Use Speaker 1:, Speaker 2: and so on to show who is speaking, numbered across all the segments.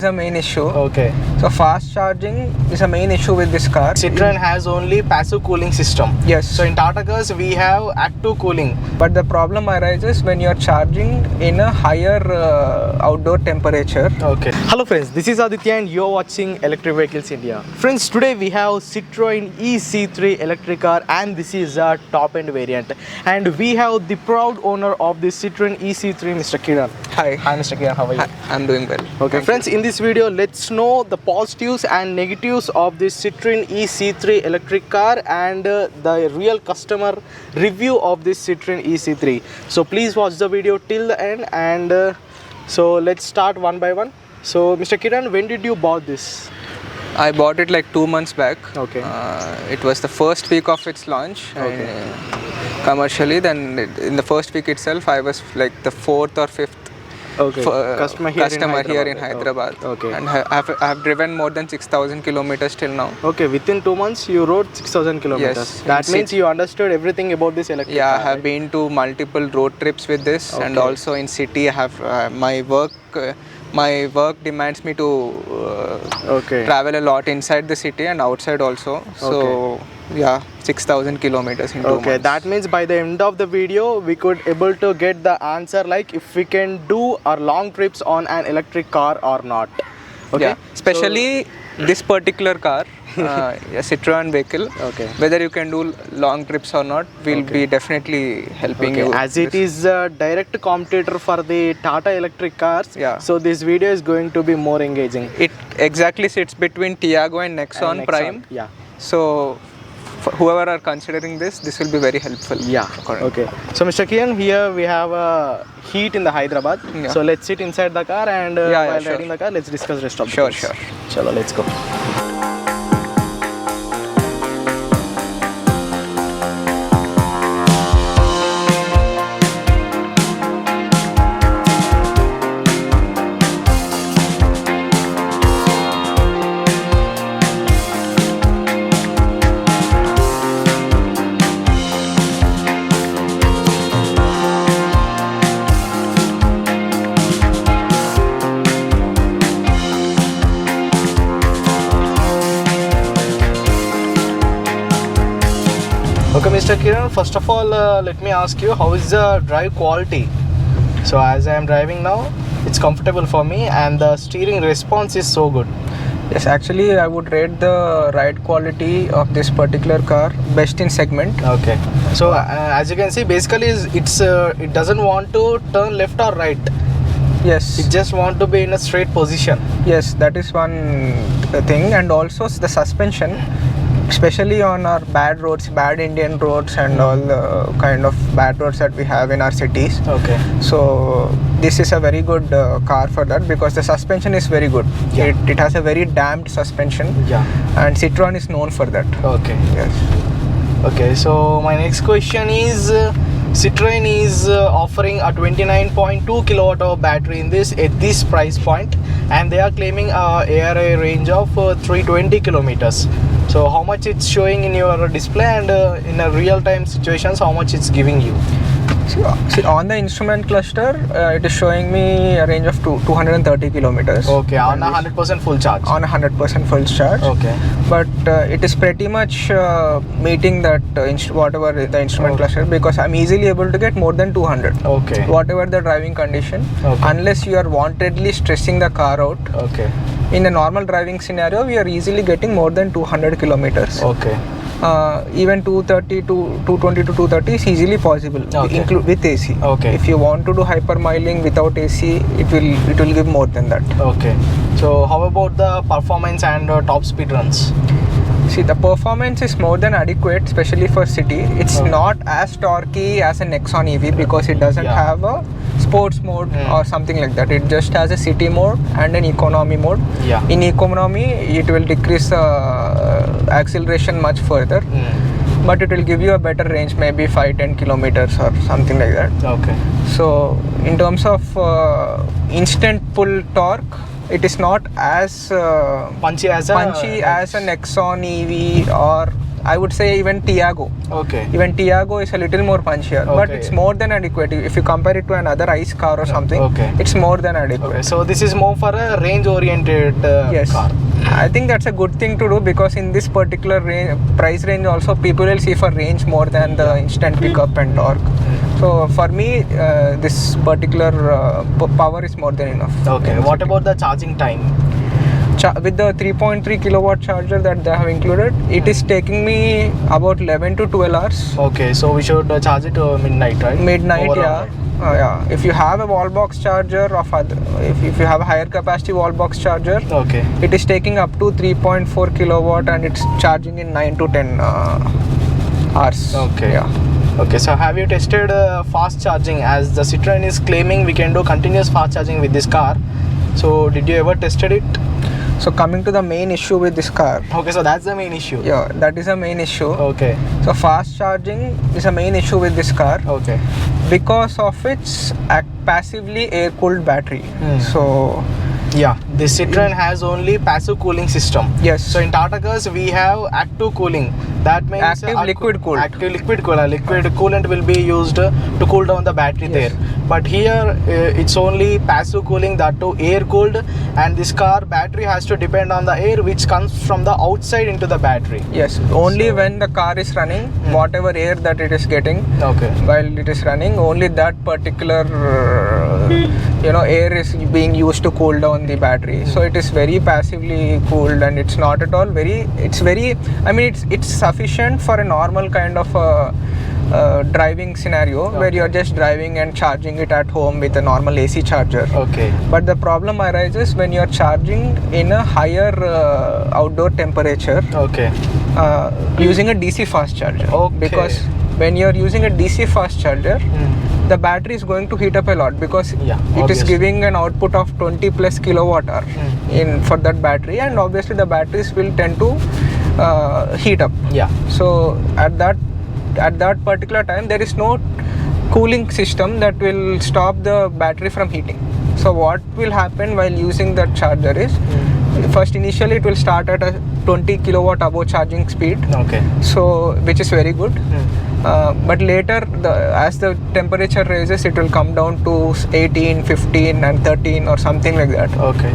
Speaker 1: is a main issue.
Speaker 2: Okay.
Speaker 1: So fast charging is a main issue with this car.
Speaker 2: Citroen has only passive cooling system.
Speaker 1: Yes.
Speaker 2: So in Tata cars we have active cooling.
Speaker 1: But the problem arises when you are charging in a higher outdoor temperature.
Speaker 2: Okay. Hello friends, this is Aditya and you're watching Electric Vehicles India. Friends, today we have Citroen EC3 Electric Car and this is a top end variant. And we have the proud owner of this Citroen EC3, Mr. Kiran.
Speaker 1: Hi.
Speaker 2: Hi Mr. Kiran, how are you?
Speaker 1: Hi, I'm doing well.
Speaker 2: Okay friends, in this video let's know the positives and negatives of this Citroen EC3 electric car and the real customer review of this Citroen EC3. So please watch the video till the end and so let's start one by one. So Mr. Kiran, when did you bought this?
Speaker 1: I bought it like 2 months back.
Speaker 2: Okay.
Speaker 1: It was the first week of its launch.
Speaker 2: Okay.
Speaker 1: And, commercially, then in the first week itself, I was like the 4th or 5th
Speaker 2: Customer
Speaker 1: here in Hyderabad.
Speaker 2: Okay.
Speaker 1: And I have driven more than 6,000 kilometers till now.
Speaker 2: Okay, within 2 months you rode 6,000 kilometers.
Speaker 1: Yes.
Speaker 2: That means you understood everything about this electric car.
Speaker 1: Yeah, I have been to multiple road trips with this, and also in city I have my work demands me to travel a lot inside the city and outside also. So yeah, 6,000 kilometers in 2 months.
Speaker 2: Okay, that means by the end of the video we could able to get the answer like if we can do our long trips on an electric car or not. Okay,
Speaker 1: yeah, especially this particular car, a Citroen vehicle.
Speaker 2: Okay.
Speaker 1: Whether you can do long trips or not, will be definitely helping you.
Speaker 2: As it is a direct competitor for the Tata electric cars, so this video is going to be more engaging.
Speaker 1: It exactly sits between Tiago and Nexon Prime.
Speaker 2: Yeah.
Speaker 1: So for whoever are considering this will be very helpful.
Speaker 2: Yeah. Okay. So Mr. Kiran, here we have a heat in the Hyderabad.
Speaker 1: Yeah.
Speaker 2: So let's sit inside the car and while riding the car, let's discuss rest of the things.
Speaker 1: Sure.
Speaker 2: Chalo, let's go. Okay, Mr. Kiran, first of all, let me ask you, how is the drive quality? So as I am driving now, it's comfortable for me and the steering response is so good.
Speaker 1: Yes, actually I would rate the ride quality of this particular car best in segment.
Speaker 2: Okay. So as you can see, basically it doesn't want to turn left or right.
Speaker 1: Yes.
Speaker 2: It just want to be in a straight position.
Speaker 1: Yes, that is one thing, and also the suspension, especially on our bad roads, bad Indian roads and all the kind of bad roads that we have in our cities.
Speaker 2: Okay.
Speaker 1: So this is a very good car for that because the suspension is very good.
Speaker 2: Yeah.
Speaker 1: It has a very damped suspension.
Speaker 2: Yeah.
Speaker 1: And Citroen is known for that.
Speaker 2: Okay.
Speaker 1: Yes.
Speaker 2: Okay, so my next question is Citroen is offering a 29.2 kilowatt hour battery in this at this price point, and they are claiming a ARA range of 320 kilometers. So how much it's showing in your display and in a real time situations, how much it's giving you?
Speaker 1: See, on the instrument cluster, it is showing me a range of 230 kilometers.
Speaker 2: Okay, on a 100% full charge.
Speaker 1: On a 100% full charge.
Speaker 2: Okay.
Speaker 1: But it is pretty much meeting that whatever the instrument cluster, because I'm easily able to get more than 200.
Speaker 2: Okay.
Speaker 1: Whatever the driving condition, unless you are wantedly stressing the car out.
Speaker 2: Okay.
Speaker 1: In a normal driving scenario, we are easily getting more than 200 kilometers.
Speaker 2: Okay.
Speaker 1: Even 220 to 230 is easily possible, with AC.
Speaker 2: Okay.
Speaker 1: If you want to do hypermiling without AC, it will give more than that.
Speaker 2: Okay. So how about the performance and top speed runs?
Speaker 1: See, the performance is more than adequate, especially for city. It's not as torquey as a Nexon EV because it doesn't have a sports mode or something like that. It just has a city mode and an economy mode.
Speaker 2: Yeah.
Speaker 1: In economy, it will decrease acceleration much further, but it will give you a better range, maybe 5-10 kilometers or something like that.
Speaker 2: Okay.
Speaker 1: So in terms of instant pull torque, it is not as
Speaker 2: punchy as a
Speaker 1: Nexon EV or I would say even Tiago.
Speaker 2: Okay.
Speaker 1: Even Tiago is a little more punchier, but it's more than adequate. If you compare it to another ICE car or something, it's more than adequate.
Speaker 2: Okay, so this is more for a range-oriented car.
Speaker 1: I think that's a good thing to do, because in this particular price range also people will see for range more than the instant pickup and torque. So for me, this particular power is more than enough.
Speaker 2: Okay. What about the charging time?
Speaker 1: With the 3.3 kilowatt charger that they have included, it is taking me about 11 to 12 hours.
Speaker 2: Okay, so we should charge it midnight, right?
Speaker 1: Midnight, yeah. If you have a wall box charger of if you have a higher capacity wall box charger, it is taking up to 3.4 kilowatt and it's charging in 9 to 10 hours.
Speaker 2: Okay.
Speaker 1: Yeah.
Speaker 2: Okay, so have you tested fast charging? As the Citroen is claiming we can do continuous fast charging with this car. So did you ever tested it?
Speaker 1: So coming to the main issue with this car.
Speaker 2: Okay, so that's the main issue.
Speaker 1: Yeah, that is a main issue.
Speaker 2: Okay.
Speaker 1: So fast charging is a main issue with this car.
Speaker 2: Okay.
Speaker 1: Because of its passively air-cooled battery. So
Speaker 2: yeah, this Citroen has only passive cooling system.
Speaker 1: Yes.
Speaker 2: So in Tata cars we have active cooling. That means
Speaker 1: active liquid cooled.
Speaker 2: Active liquid cooler. Liquid coolant will be used to cool down the battery there. But here it's only passive cooling, that too air cooled, and this car battery has to depend on the air which comes from the outside into the battery.
Speaker 1: Yes. Only when the car is running, whatever air that it is getting while it is running, only that particular air is being used to cool down the battery. So it is very passively cooled, and it's not at all it's sufficient for a normal kind of driving scenario where you're just driving and charging it at home with a normal AC charger.
Speaker 2: Okay.
Speaker 1: But the problem arises when you're charging in a higher outdoor temperature using a DC fast charger. Because when you're using a DC fast charger, the battery is going to heat up a lot, because it is giving an output of 20 plus kilowatt hour for that battery, and obviously the batteries will tend to heat up. So at that particular time there is no cooling system that will stop the battery from heating. So what will happen while using that charger is, first initially it will start at a 20 kilowatt above charging speed. So which is very good. But later as the temperature rises, it will come down to 18, 15 and 13 or something like that.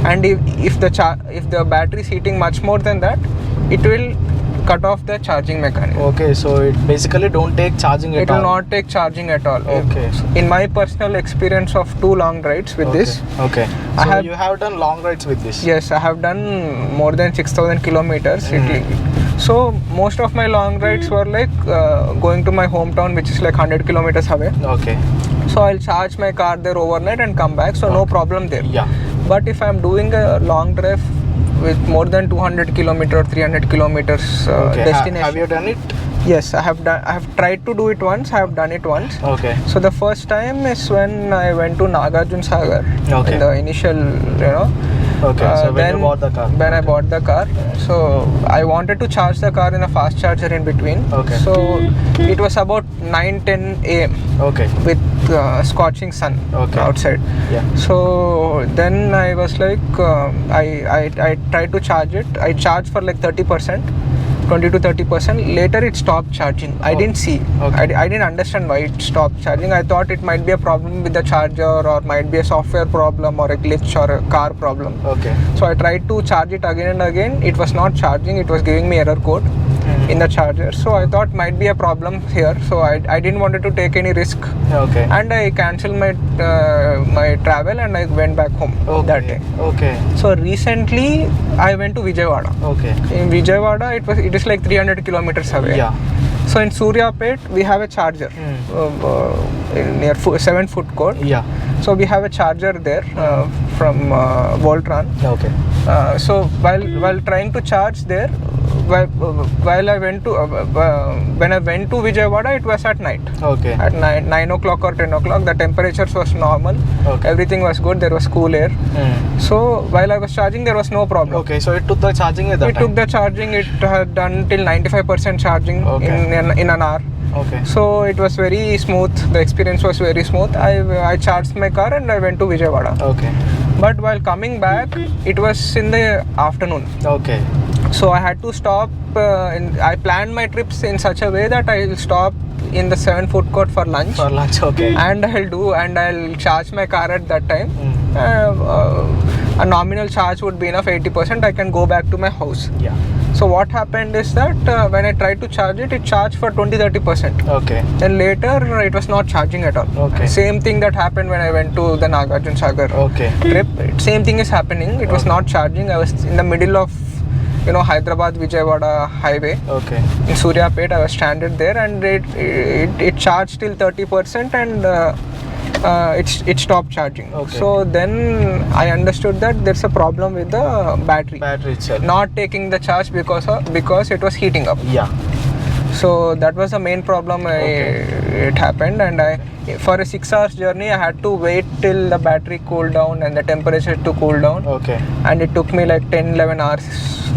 Speaker 1: And if the battery is heating much more than that, it will cut off the charging mechanism. So
Speaker 2: it basically don't take charging at all.
Speaker 1: It will not take charging at all. In my personal experience of 2 long rides with this.
Speaker 2: So you have done long rides with this?
Speaker 1: Yes, I have done more than 6,000 kilometers. So most of my long rides were like going to my hometown, which is like 100 kilometers away. So I'll charge my car there overnight and come back. So no problem there. But if I'm doing a long drive with more than 200 kilometers, 300 kilometers destination.
Speaker 2: Have you done it?
Speaker 1: Yes, I have done. I have tried to do it once. I have done it once. So the first time is when I went to Nagarjuna Sagar in the initial,
Speaker 2: So when you bought the car?
Speaker 1: When I bought the car, so I wanted to charge the car in a fast charger in between. So it was about 9-10 a.m. With scorching sun outside. So then I was like, I tried to charge it. I charged for like 30%. 20 to 30%. Later it stopped charging. I didn't see. I didn't understand why it stopped charging. I thought it might be a problem with the charger, or might be a software problem, or a glitch, or a car problem. So I tried to charge it again and again. It was not charging. It was giving me error code in the charger. So I thought might be a problem here. So I didn't want to take any risk. And I cancelled my my travel and I went back home that day. So recently I went to Vijayawada. In Vijayawada it is like 300 kilometers away. So in Suryapet we have a charger near 7 foot court. So we have a charger there from Voltron. So while trying to charge there, while I went to when I went to Vijayawada, it was at night. At 9 o'clock or 10 o'clock, the temperatures was normal. Everything was good. There was cool air. So while I was charging, there was no problem.
Speaker 2: So it took the charging at that time?
Speaker 1: It took the charging. It had done till 95% charging in an hour. So it was very smooth. The experience was very smooth. I charged my car and I went to Vijayawada. But while coming back, it was in the afternoon. So I had to stop. I planned my trips in such a way that I will stop in the 7 food court for lunch.
Speaker 2: For lunch, okay.
Speaker 1: And I'll charge my car at that time. A nominal charge would be enough, 80%. I can go back to my house.
Speaker 2: Yeah.
Speaker 1: So what happened is that when I tried to charge it, it charged for 20-30%.
Speaker 2: Okay.
Speaker 1: Then later it was not charging at all.
Speaker 2: Okay.
Speaker 1: Same thing that happened when I went to the Nagarjuna Sagar trip. Same thing is happening. It was not charging. I was in the middle of Hyderabad Vijayawada highway.
Speaker 2: Okay.
Speaker 1: In Suryapet, I was stranded there, and it charged till 30%, and it stopped charging.
Speaker 2: Okay.
Speaker 1: So then I understood that there's a problem with the battery
Speaker 2: itself
Speaker 1: not taking the charge because it was heating up.
Speaker 2: Yeah.
Speaker 1: So that was the main problem. It happened, and for a 6 hours journey I had to wait till the battery cooled down and the temperature to cool down.
Speaker 2: Okay.
Speaker 1: And it took me like 10-11 hours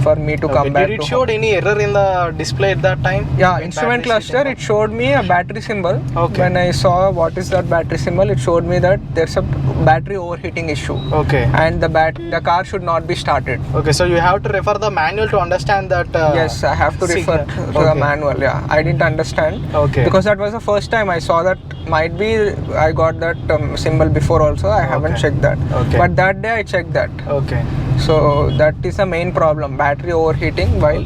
Speaker 1: for me to come back.
Speaker 2: Did it show any error in the display at that time?
Speaker 1: Yeah, instrument cluster, it showed me a battery symbol.
Speaker 2: Okay.
Speaker 1: When I saw what is that battery symbol, it showed me that there's a battery overheating issue.
Speaker 2: Okay.
Speaker 1: And the car should not be started.
Speaker 2: Okay, so you have to refer the manual to understand that.
Speaker 1: Yes, I have to refer to the manual. Yeah, I didn't understand.
Speaker 2: Okay.
Speaker 1: Because that was the first time I saw that. Might be I got that symbol before also. I haven't checked that.
Speaker 2: Okay.
Speaker 1: But that day I checked that.
Speaker 2: Okay.
Speaker 1: So that is the main problem: battery overheating while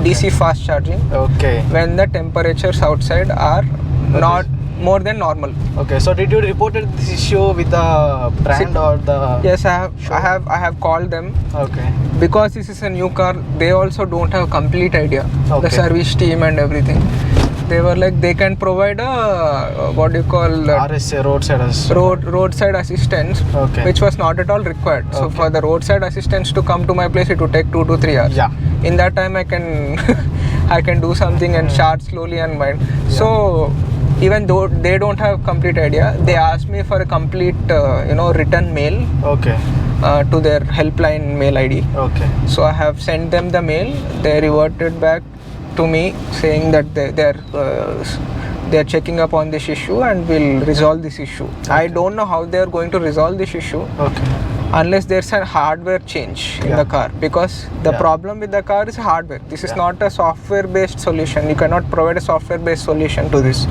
Speaker 1: DC fast charging.
Speaker 2: Okay.
Speaker 1: When the temperatures outside are not more than normal.
Speaker 2: Okay. So did you report this issue with the brand or the?
Speaker 1: Yes, I have called them.
Speaker 2: Okay.
Speaker 1: Because this is a new car, they also don't have complete idea.
Speaker 2: Okay.
Speaker 1: The service team and everything. They were like, they can provide a
Speaker 2: RSA, roadside assistance,
Speaker 1: which was not at all required. So for the roadside assistance to come to my place, it would take 2 to 3 hours.
Speaker 2: Yeah.
Speaker 1: In that time, I can do something and charge slowly and wind. Yeah. So even though they don't have complete idea, they asked me for a complete written mail.
Speaker 2: Okay.
Speaker 1: To their helpline mail ID.
Speaker 2: Okay.
Speaker 1: So I have sent them the mail. They reverted back to me saying that they are checking up on this issue and will resolve this issue. Okay. I don't know how they are going to resolve this issue.
Speaker 2: Okay.
Speaker 1: Unless there's a hardware change in the car, because the problem with the car is hardware. This is not a software based solution. You cannot provide a software based solution to this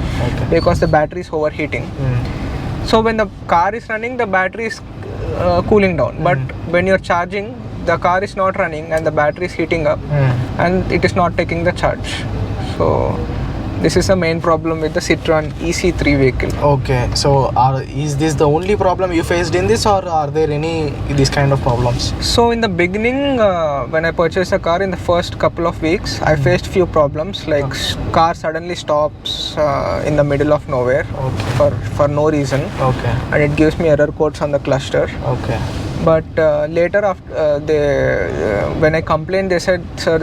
Speaker 1: because the battery is overheating. So when the car is running, the battery is cooling down, but when you're charging, the car is not running and the battery is heating up and it is not taking the charge. So this is the main problem with the Citroen EC3 vehicle.
Speaker 2: Okay, so is this the only problem you faced in this, or are there any these kind of problems?
Speaker 1: So in the beginning, when I purchased the car, in the first couple of weeks, I faced few problems, like car suddenly stops in the middle of nowhere for no reason. Okay. And it gives me error codes on the cluster.
Speaker 2: Okay.
Speaker 1: But later, after when I complained, they said, sir,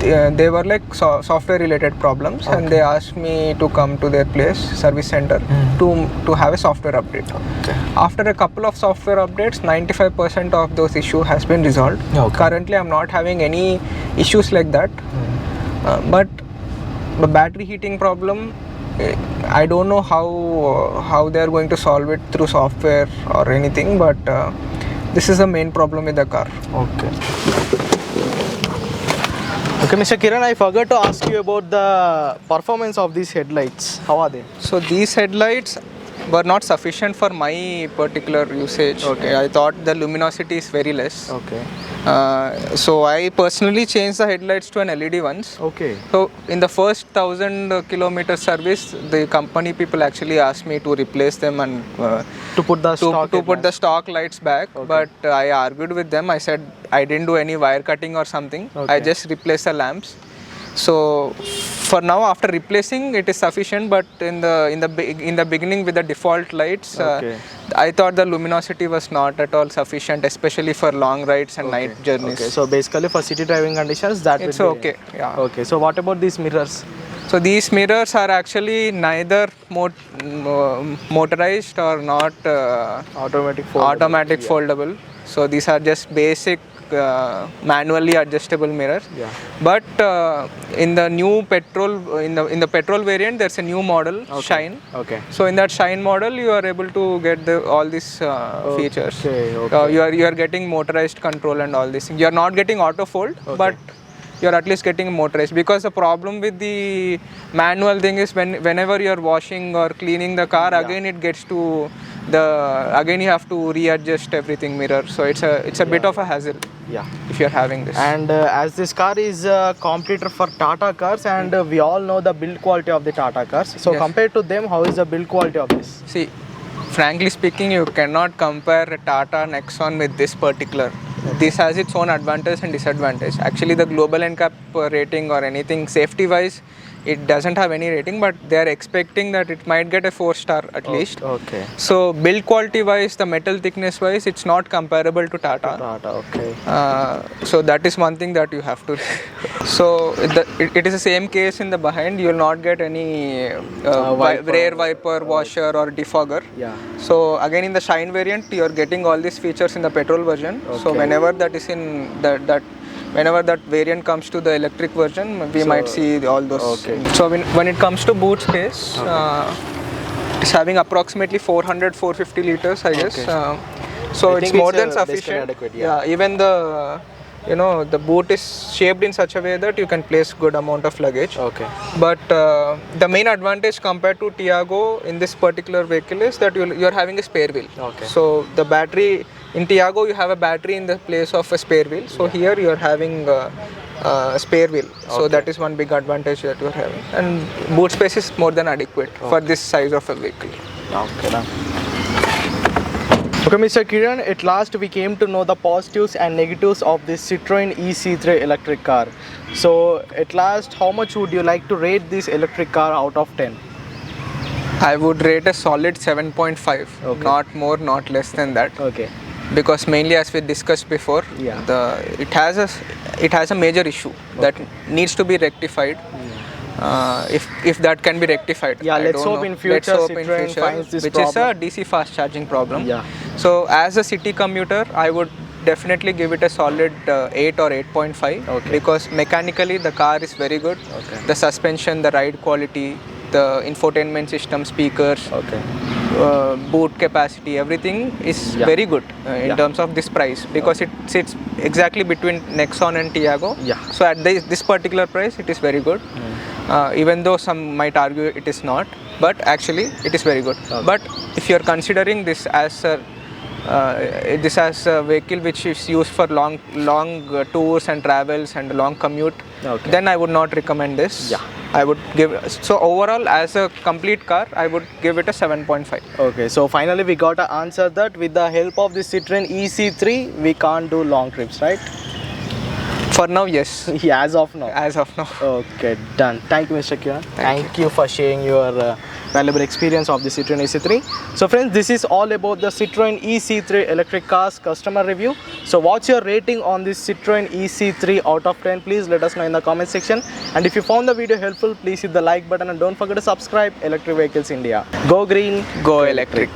Speaker 1: they were like software related problems, and they asked me to come to their place, service center, to have a software update.
Speaker 2: Okay.
Speaker 1: After a couple of software updates, 95% of those issues has been resolved. Okay. Currently, I'm not having any issues like that. But the battery heating problem, I don't know how they are going to solve it through software or anything, but this is the main problem with the car.
Speaker 2: Okay. Okay, Mr. Kiran, I forgot to ask you about the performance of these headlights. How are they?
Speaker 1: So these headlights were not sufficient for my particular usage. Okay. I thought the luminosity is very less.
Speaker 2: Okay.
Speaker 1: So I personally changed the headlights to an LED ones.
Speaker 2: Okay.
Speaker 1: So in the first 1,000 kilometer service, the company people actually asked me to replace them and
Speaker 2: to put the
Speaker 1: stock lights back. Okay. But I argued with them. I said I didn't do any wire cutting or something. Okay. I just replaced the lamps. So for now, after replacing, it is sufficient. But in the beginning with the default lights, I thought the luminosity was not at all sufficient, especially for long rides and night journeys.
Speaker 2: Okay. So basically, for city driving conditions,
Speaker 1: it's okay. Yeah.
Speaker 2: Okay. So what about these mirrors?
Speaker 1: So these mirrors are actually neither motorized or not automatic foldable. So these are just basic manually adjustable mirror.
Speaker 2: Yeah.
Speaker 1: But in the new petrol, in the petrol variant, there's a new model, Shine.
Speaker 2: Okay.
Speaker 1: So in that Shine model, you are able to get all these features.
Speaker 2: Okay.
Speaker 1: You are getting motorized control and all these things. You are not getting auto fold, but you're at least getting motorized, because the problem with the manual thing is whenever you're washing or cleaning the car, again it gets to again you have to readjust everything mirror, so it's a bit of a hassle if you're having this.
Speaker 2: And as this car is a competitor for Tata cars, and we all know the build quality of the Tata cars, so compared to them, how is the build quality of this?
Speaker 1: See, frankly speaking, you cannot compare a Tata Nexon with this particular. This has its own advantage and disadvantage. Actually, the global NCAP rating or anything safety wise, it doesn't have any rating, but they are expecting that it might get a 4-star at least.
Speaker 2: Okay.
Speaker 1: So build quality wise, the metal thickness wise, it's not comparable to Tata.
Speaker 2: Okay.
Speaker 1: So that is one thing that you have to. So it is the same case in the behind. You will not get any rear wiper, washer or defogger.
Speaker 2: Yeah.
Speaker 1: So again, in the Shine variant, you are getting all these features in the petrol version. So whenever that is in whenever that variant comes to the electric version, we might see all those. So when it comes to boot space, it's having approximately 400-450 liters, I guess. So it's more than sufficient. Even the boot is shaped in such a way that you can place good amount of luggage. But the main advantage compared to Tiago in this particular vehicle is that you're having a spare wheel. So the battery in Tiago, you have a battery in the place of a spare wheel. So here you're having a spare wheel. So that is one big advantage that you're having. And boot space is more than adequate for this size of a vehicle.
Speaker 2: Okay, Mr. Kiran, at last we came to know the positives and negatives of this Citroen EC3 electric car. So at last, how much would you like to rate this electric car out of 10?
Speaker 1: I would rate a solid 7.5, not more, not less than that. Because mainly, as we discussed before, it has a major issue that needs to be rectified. If that can be rectified,
Speaker 2: let's hope in future Citroen finds this
Speaker 1: which
Speaker 2: problem.
Speaker 1: is a DC fast charging problem. So as a city commuter, I would definitely give it a solid 8 or 8.5 because mechanically the car is very good. The suspension, the ride quality, the infotainment system, speakers, boot capacity, everything is very good in terms of this price, because it sits exactly between Nexon and Tiago. So at this particular price, it is very good. Even though some might argue it is not, but actually it is very good. But if you are considering this as a vehicle which is used for long tours and travels and long commute, then I would not recommend this. I would give, so overall as a complete car, I would give it a 7.5.
Speaker 2: Okay, so finally we got to answer that with the help of the Citroen EC3, we can't do long trips, right?
Speaker 1: For now, yes.
Speaker 2: As of now.
Speaker 1: As of now.
Speaker 2: Okay, done. Thank you, Mr. Kiran. Thank you for sharing your valuable experience of the Citroen EC3. So friends, this is all about the Citroen EC3 electric cars customer review. So what's your rating on this Citroen EC3 out of 10? Please let us know in the comment section. And if you found the video helpful, please hit the like button and don't forget to subscribe Electric Vehicles India. Go green,
Speaker 1: go electric.